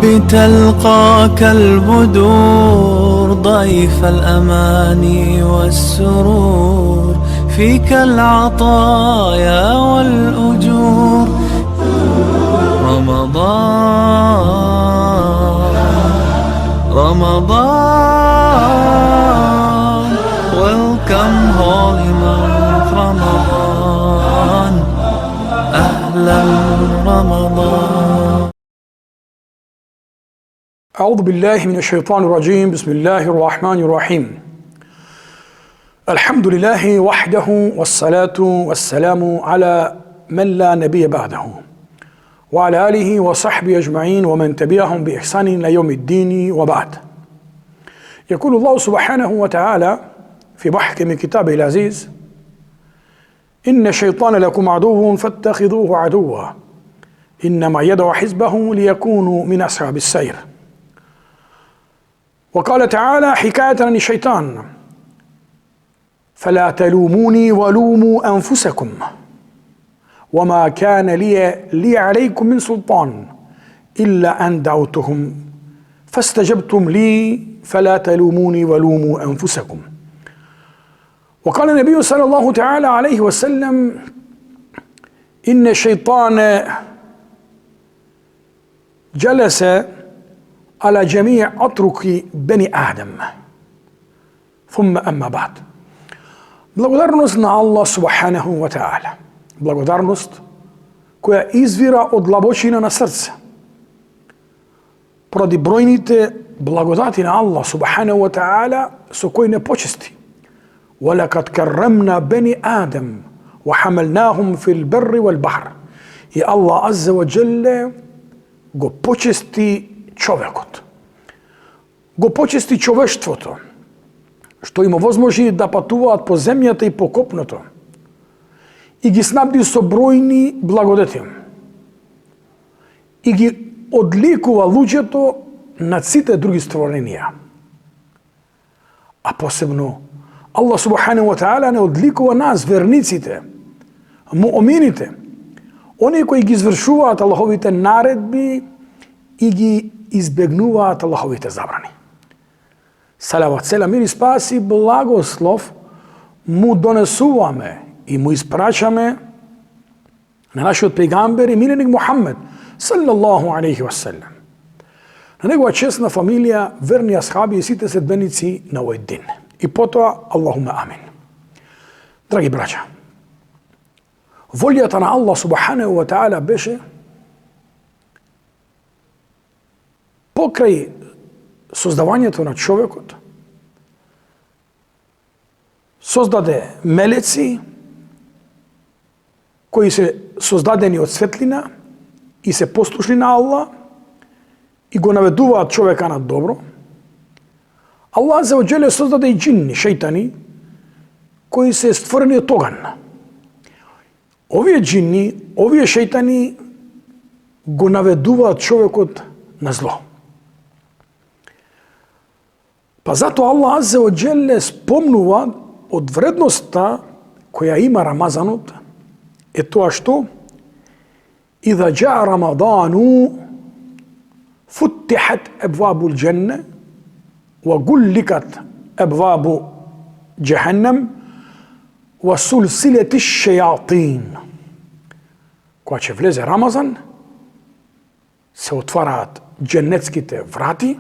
بتلقاك البدور ضيف الأماني والسرور فيك العطايا والأجور رمضان welcome holy month رمضان أهلا رمضان. أعوذ بالله من الشيطان الرجيم. بسم الله الرحمن الرحيم. الحمد لله وحده والصلاة والسلام على من لا نبي بعده وعلى آله وصحبه أجمعين ومن تبعهم بإحسان إلى يوم الدين وبعد. يقول الله سبحانه وتعالى في محكم كتابه العزيز: إن الشيطان لكم عدو فاتخذوه عدوا إنما يدعو حزبه ليكونوا من أصحاب السير. وقال تعالى حكاية عن الشيطان: فلا تلوموني ولوموا أنفسكم وما كان لي عليكم من سلطان إلا أن دعوتهم فاستجبتم لي فلا تلوموني ولوموا أنفسكم. وقال النبي صلى الله تعالى عليه وسلم: إن الشيطان جلس على جميع أطرق بني آدم ثم أما بعد. Благодарност на Allah subhanahu wa ta'ala. Благодарност која извира од длабочина на срце. Поради бројните благодати на Allah subhanahu wa ta'ala со кои не почести. وَلَقَدْ كَرَّمْنَا بَنِي آدَمَ وَحَمَلْنَاهُمْ فِي الْبَرِّ وَالْبَحْرِ. И Allah azza wa jalla го почести човекот. Го почести човештвото, што има возможи да патуваат по земјата и по копното, и ги снабди со бројни благодети. И ги одликува луѓето над сите други створенија. А посебно Allah subhanahu wa ta'ala не одликува нас, верниците, муъмините, оние кои ги извршуваат Аллаховите наредби и ги избегнуваат Аллаховите забрани. Салават, селам, мир и спас и благослов му донесуваме и му испрачаме на нашиот пејгамбер и миленик Мухаммед саллаллаху алейхи ва саллям, на негова честна фамилија, верни асхаби и сите следбеници на овој дин. И потоа, Аллахуме амин. Драги браќа, волјата на Allah subhanahu wa ta'ala беше покрај создавањето на човекот, создаде мелеци кои се создадени од светлина и се послушни на Allah и го наведуваат човека на добро. Allah за оđеле создаде и джинни, шејтани, кои се створени од оган. Овие джинни, овие шејтани го наведуваат човекот на зло. Па зато Allah азza wa jalla спомнува од вредноста која има Рамазанот е тоа што إذا جاء رمضان فتحت أبواب الجنة وغلقت أبواب جهنم وسلسلة الشياطين. Кога ќе влезе Рамазан, се отвараат дженнетските врати,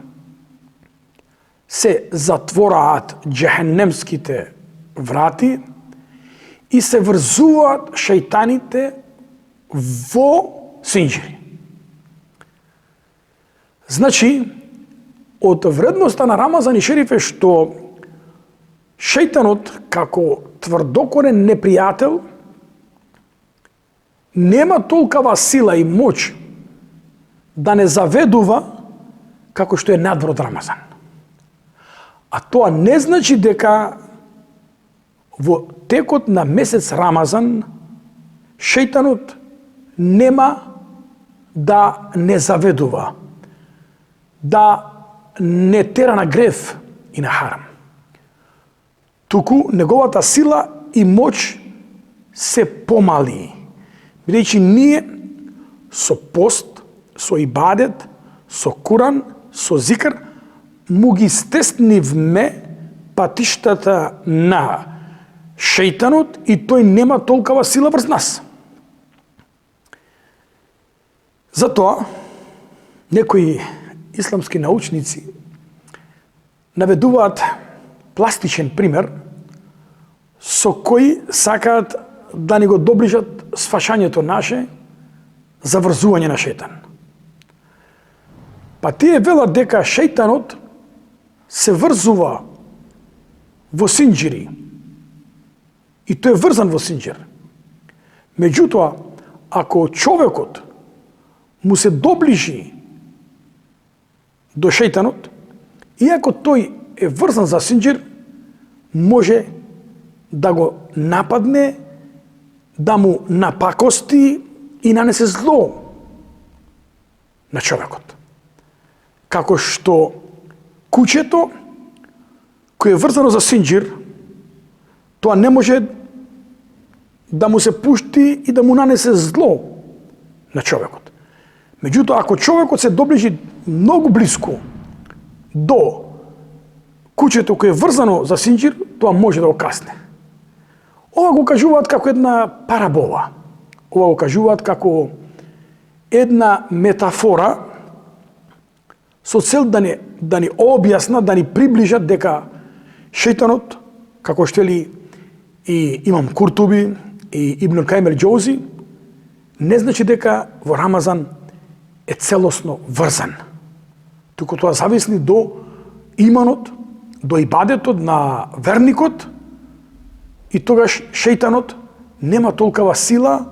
се затвораат джехеннемските врати и се врзуваат шејтаните во синџири. Значи, од вредноста на Рамазан и Шериф е што шејтанот како тврдокорен непријател нема толкова сила и моќ да не заведува како што е надвор од Рамазан. А тоа не значи дека во текот на месец Рамазан шејтанот нема да не заведува, да не тера на грев и на харам. Туку неговата сила и моќ се помали, бидејќи ние со пост, со ибадет, со Куран, со зикр, му ги стеснивме патиштата на шејтанот и тој нема толкова сила врз нас. Затоа, некои исламски научници наведуваат пластичен пример со кој сакаат да ни го доближат сфашањето наше за врзување на шејтан. Па тие велат дека шејтанот се врзува во синџири и тој е врзан во синџир. Меѓутоа, ако човекот му се доближи до шејтанот, иако тој е врзан за синџир, може да го нападне, да му напакости и нанесе зло на човекот. Како што кучето кој е врзано за синџир, тоа не може да му се пушти и да му нанесе зло на човекот. Меѓутоа, ако човекот се доближи многу близко до кучето кој е врзано за синџир, тоа може да го касне. Ова го кажуваат како една парабола. Ова го кажуваат како една метафора со цел да ни објаснат, да ни приближат дека шејтанот, како што вели и Имам Куртуби и Ибн Кајим ел-Џаузи, не значи дека во Рамазан е целосно врзан. Туку тоа зависи до иманот, до ибадетот на верникот, и тогаш шејтанот нема толкова сила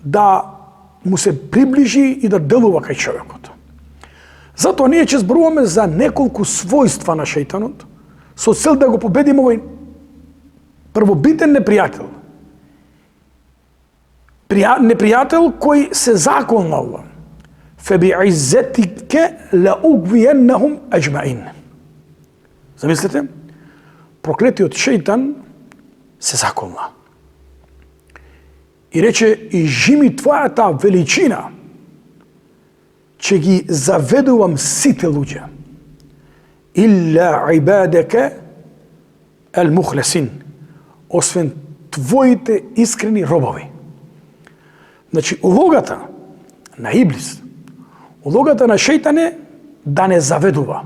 да му се приближи и да делува кај човекот. Затоа ние ќе зборуваме за неколку својства на шејтанот, со цел да го победиме овој првобитен непријател. Непријател кој се заколнал. فَبِعِزَّتِكَ لَأُغْوِيَنَّهُمْ أَجْمَعِينَ. Замислете, проклетиот шејтан се заколна. И рече, и жими твојата величина, че ги заведувам сите луѓе. Илля ибадека ал-мухлесин, освен твоите искрени робови. Значи, улогата на Иблис, улогата на шејтан е да не заведува,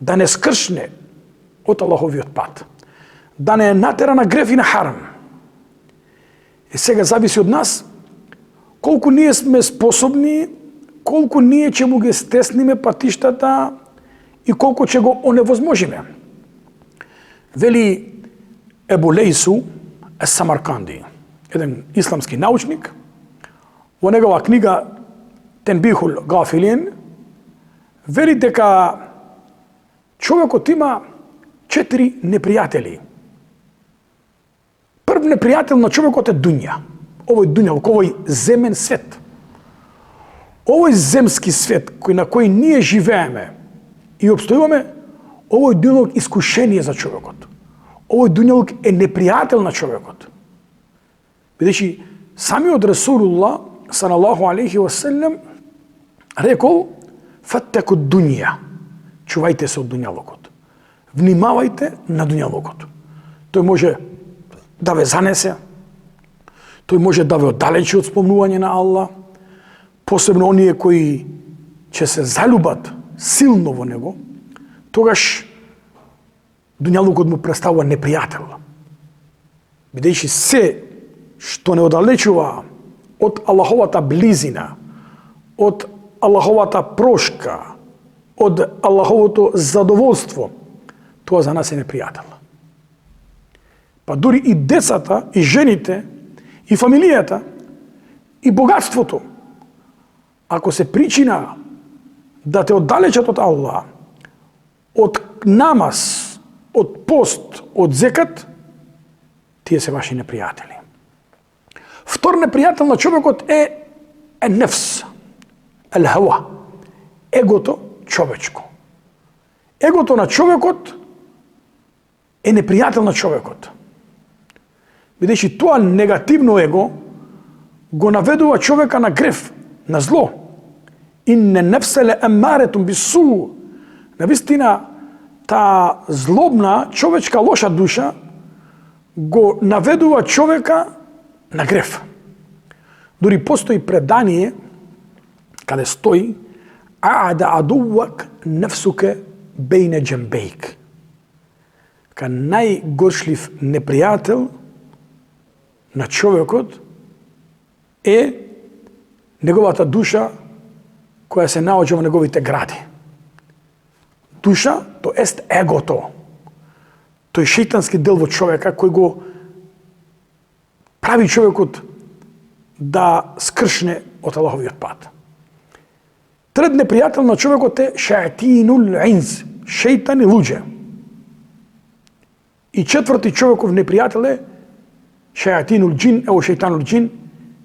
да не скршне од Аллаховиот пат, да не натера на греф и на харам. И сега зависи од нас колку ние сме способни, колку ние ќе му ги стесниме патиштата и колку ќе го оневозможиме. Вели Ебу Лейсу ес-Самарканди, еден исламски научник, во негова книга Тенбихул Гафилин, вели дека човекот има 4 непријатели. Прв непријател на човекот е дуња. Овој дуњалук, овој земен свет. Овој земски свет на кој ние живееме и обстојуваме, овој дуњалук искушение за човекот. Овој дуњалук е непријател на човекот. Бидејќи самиот Расулуллах салаллаху алейхи ва селем рекол: "Фаттаку дуња", чувајте се од дуњалукот. Внимавајте на дуњалукот. Тој може да ве занесе, тој може да ве оддалечи од спомнување на Аллах, посебно оние кои ќе се залюбат силно во него, тогаш дуњалукот му представува непријател. Бидејќи се што не оддалечува од Аллаховата близина, од Аллаховата прошка, од Аллаховото задоволство, тоа за нас е непријател. Па дури и децата, и жените, и фамилијата, и богатството, ако се причина да те оддалечат од Аллах, од намаз, од пост, од зекат, тие се ваши непријатели. Втор непријател на човекот е нефс, ел-хава, егото човечко. Егото на човекот е непријател на човекот. Бидејќи тоа негативно его го наведува човека на греф, на зло. Инне нефсе ле емаретум бису. Навистина, таа злобна, човечка лоша душа го наведува човека на греф. Дури постои предание каде стои аада адувак нефсуке бейне джембейк. Ка најгоршлив непријател на човекот е неговата душа која се наоѓа во неговите гради. Душа, то ест егото. Тој шејтански дел во човека кој го прави човекот да скршне од Аллаховиот пат. Трет непријател на човекот е шајатинул инз, шејтани луѓе. И четврти човеков непријател е шајатинул џин, ево шејтанул џин,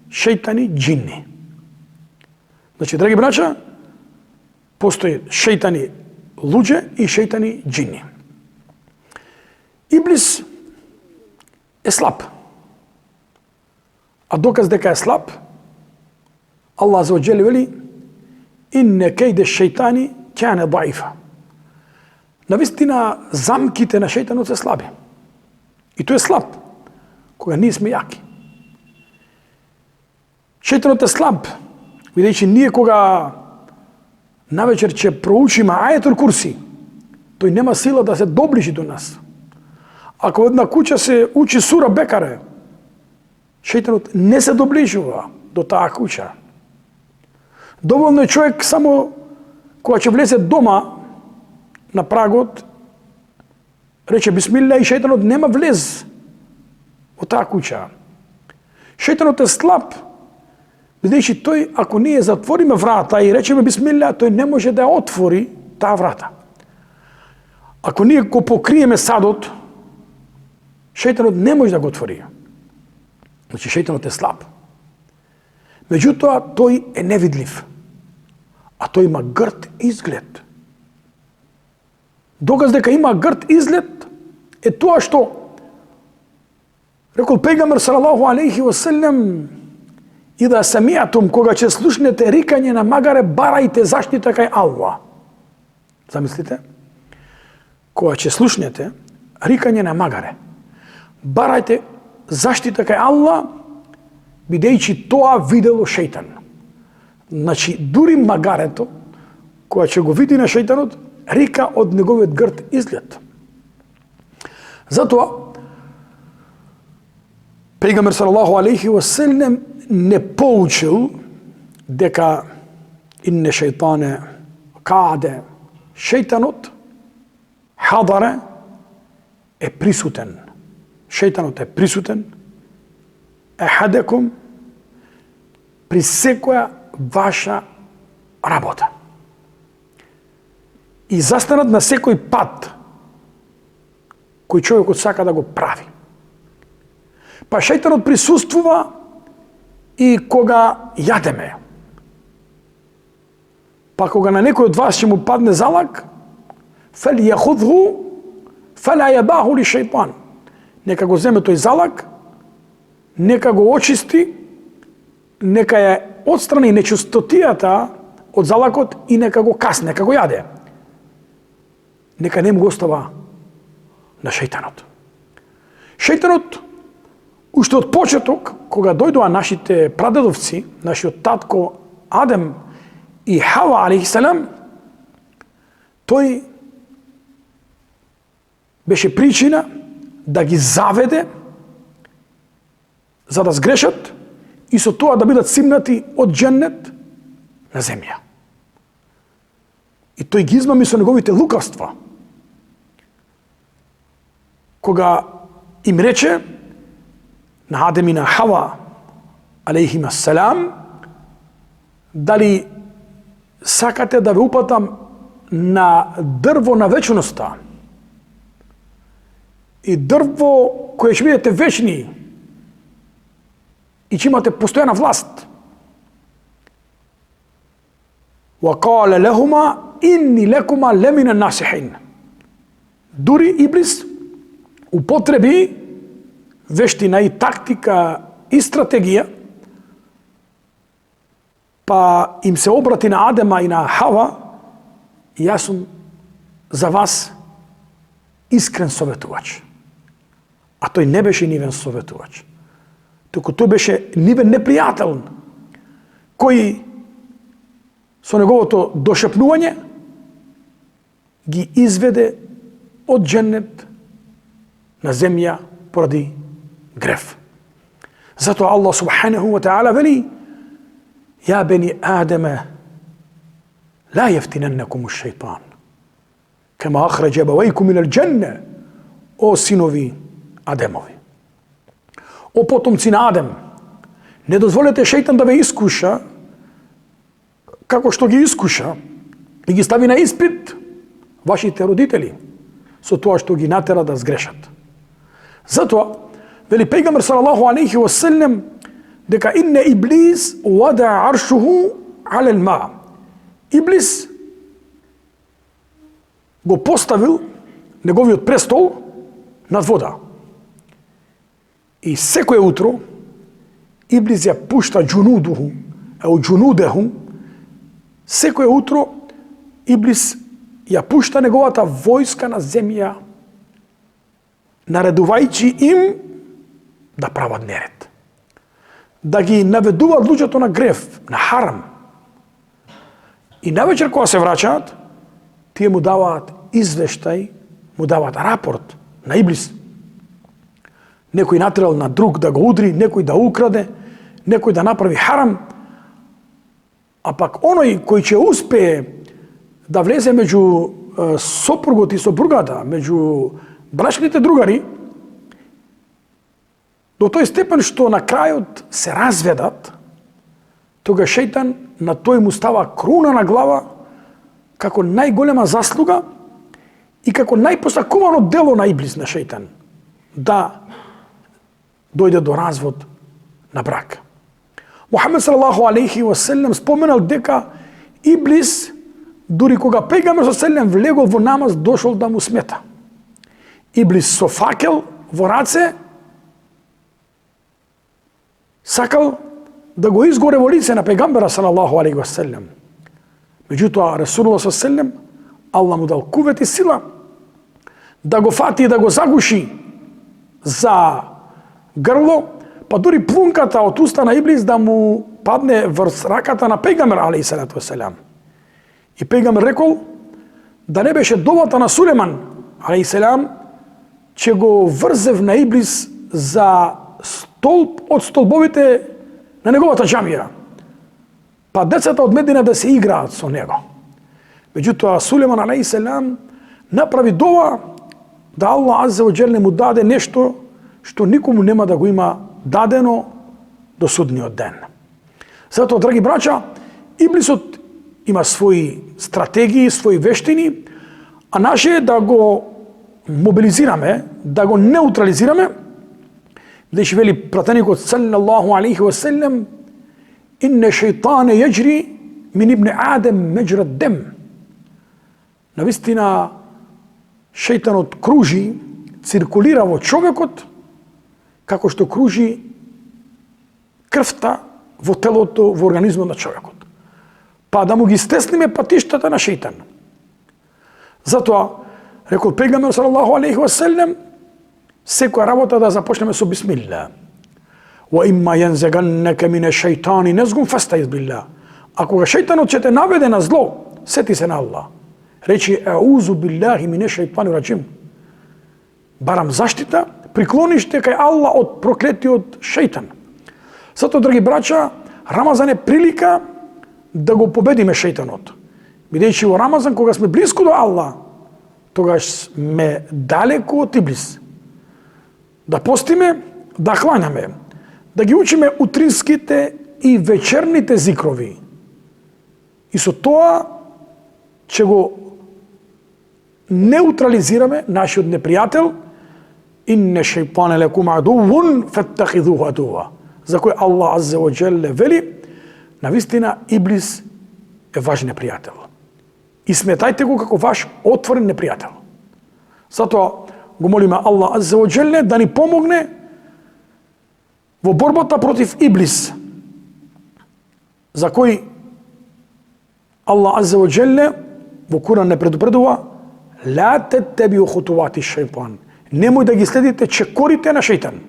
шејтани џинни. Значи, драги браќа, постои шејтани луѓе и шејтани џинни. Иблис е слаб. А доказ дека е слаб, Аллах азza ва џел вели: инне кејде шејтани кане даифа. Навистина, замките на шејтанот се слаби. И тој е слаб, кога ние сме јаки. Шејтанот е слаб, бидејќи ние кога навечер ќе проучиме ајетул курси, тој нема сила да се доближи до нас. Ако во една куќа се учи сура Бекаре, шејтанот не се доближува до таа куќа. Доволно е човек само кога ќе влезе дома на прагот, рече бисмилла и шејтанот нема влез во таа куќа. Шејтанот е слаб, бидејќи тој, ако ние затвориме врата и речеме бисмилла, тој не може да ја отвори таа врата. Ако ние го покриеме садот, шејтанот не може да го отвори. Значи, шејтанот е слаб. Меѓутоа, тој е невидлив, а тој има грд изглед. Доказ дека има грд изглед е тоа што рекол пегамбер салаллаху алейхи ва селем: ида самијатум, кога ќе слушнете рикање на магаре, барајте заштита кај Аллах. Замислите? Кога ќе слушнете рикање на магаре, барајте заштита кај Аллах, бидејќи тоа видело шејтан. Значи, дури магарето, кога ќе го види на шејтанот, рика од неговиот грд изглед. Затоа, пегамбер салаллаху алейхи ва селем не поучил дека инне шејтане каде, шејтанот хадаре е присутен. Шејтанот е присутен ехадекум при секоја ваша работа. И застанат на секој пат кој човекот сака да го прави. Па шејтанот присуствува и кога јадеме. Па кога на некој од вас ќе му падне залак, фелјахудху фела јабаху ли шејтан. Нека го земе тој залак, нека го очисти, нека ја отстрани нечистотијата од залакот и нека го касне, нека го јаде. Нека не му го остава на шејтанот. Шејтанот, уште од почеток, кога дојдоа нашите прадедовци, нашиот татко Адем и Хава алейхиссалам, тој беше причина да ги заведе за да сгрешат и со тоа да бидат симнати од џеннет на земја. И тој ги измами со неговите лукавства. Кога им рече на Адем и на Хава алейхима селам, дали сакате да ве упатам на дрво на вечноста и дрво кое ќе бидете вечни и ќе имате постојана власт. وَقَالَ لَهُمَا إِنِّي لَكُمَا لَمِنَ النَّاصِحِينَ. Дури Иблис употреби вештина и тактика и стратегија па им се обрати на Адема и на Хава, јас сум за вас искрен советувач. А тој не беше нивен советувач. Туку тој беше нивен непријател, кој со неговото дошепнување ги изведе од дженнет на земја поради грев. Затоа Аллах субханаху ва таала вели: "Ја бени Адеме, ла јефтиненнекум аш-шејтан, кема ахраџа абавајкум минал џенне", о синови Адемови. О потомци на Адем, не дозволете шејтан да ве искуша, како што ги искуша и ги стави на испит вашите родители, со тоа што ги натера да сгрешат. Затоа, вели пејгамбер салаллаху алейхи ва селем, дека инне Иблис вада аршуху алел ма. Иблис го поставил неговиот престол над вода. И секое утро Иблис ја пушта джунудуху, джунудеху, секое утро Иблис ја пушта неговата војска на земја, наредувајќи им да прават неред. Да ги наведуваат луѓето на грев, на харам. И навечер кога се враќаат, тие му даваат извештај, му даваат рапорт на Иблис. Некој натерал на друг да го удри, некој да украде, некој да направи харам, а пак оној кој ќе успее да влезе меѓу сопругот и сопругата, меѓу брачните другари, до тој степен што на крајот се разведат, тога шејтан на тој му става круна на глава како најголема заслуга и како најпосакувано дело на Иблис, на шејтан, да дојде до развод на брак. Мухамед салаллаху алейхи ва селем споменал дека Иблис, дури кога пејгамбер селем влегол во намаз, дошол да му смета. Иблис со факел во раце сакал да го изгоре во лице на пејгамбера салаллаху алейхи ва селем. Меѓутоа Расулуллах селем, Аллах му дал кувет и сила да го фати и да го загуши за грло, па дури плунката од уста на Иблис да му падне врз раката на пејгамбер алейхи салату васелам. И пејгамбер рекол да не беше довата на Сулеман алейхи салам, че го врзев на Иблис за столб од столбовите на неговата џамија, па децата од Медина да се играат со него. Меѓутоа Сулеман алейхи салам направи дова да Аллах азза ва џеле му даде нешто што никому нема да го има дадено до судниот ден. Затоа, драги браќа, Иблисот има своји стратегии, своји вештини, а наше е да го мобилизираме, да го неутрализираме, да ще вели пратеникот саллаллаху алейхи ва селем: "Инне шејтане јаџри мин ибн Адем меџрад дем." Навистина, шејтанот кружи, циркулира во човекот, како што кружи крвта во телото, во организмот на човекот. Па да му ги стесниме патиштата на шејтан. Затоа, рекол пејгамбер салаллаху алейхи ва селем, секоја работа да започнеме со бисмилла. Wa imma yanzaganaka min ash-shaytani nazghun fasta'iz billah. А кога шејтанот ќе те наведе на зло, сети се на Аллах. Речи аузу биллахи минеш шејтани раџим. Барам заштита, приклониште кај Аллах од проклетиот шејтан. Затоа, драги браќа, Рамазан е прилика да го победиме шејтанот. Бидејќи во Рамазан, кога сме близко до Аллах, тогаш сме далеку од Иблис. Да постиме, да кланяме, да ги учиме утринските и вечерните зикрови. И со тоа ќе го неутрализираме нашиот непријател, инне шејтане лекум адувун фаттахидуху адува, за кој Аллах азза ва џеле вели, навистина Иблис е ваш непријател. И сметајте го како ваш отворен непријател. Затоа го молиме Аллах азза ва џеле да ни помогне во борбата против Иблис, за кој Allah Azza wa Jalla во Куран не предупредува ла теттебиу хутувати шејтан. Немој да ги следите чекорите на шејтан.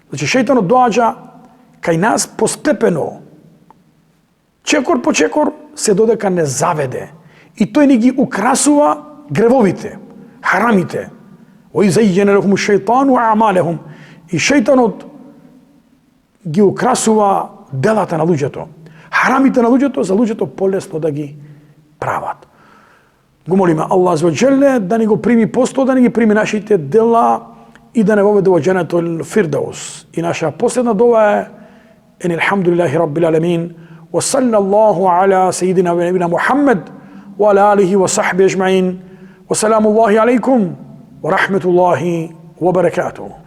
Значи шејтанот доаѓа кај нас постепено. Чекор по чекор се додека не заведе. И тој ни ги украсува гревовите, харамите. وَيُزَيِّنَ لَهُمُ الشَّيْطَانُ أَعْمَالَهُم. И шејтанот ги украсува делата на луѓето. Харамите на луѓето, за луѓето полесно да ги прават. Го молиме Аллах Азza wa Jalla да ни го прими посто, да ни ги прими нашите дела и да не воведе во џеннетул фирдаус. И наша последна дова е ен алхамдулиллахи раббил аламин wa sallallahu ala sayyidina wa nabina Muhammad wa ala alihi wa sahbihi ajma'in wa salamullahi alaykum wa rahmatullahi wa barakatuh.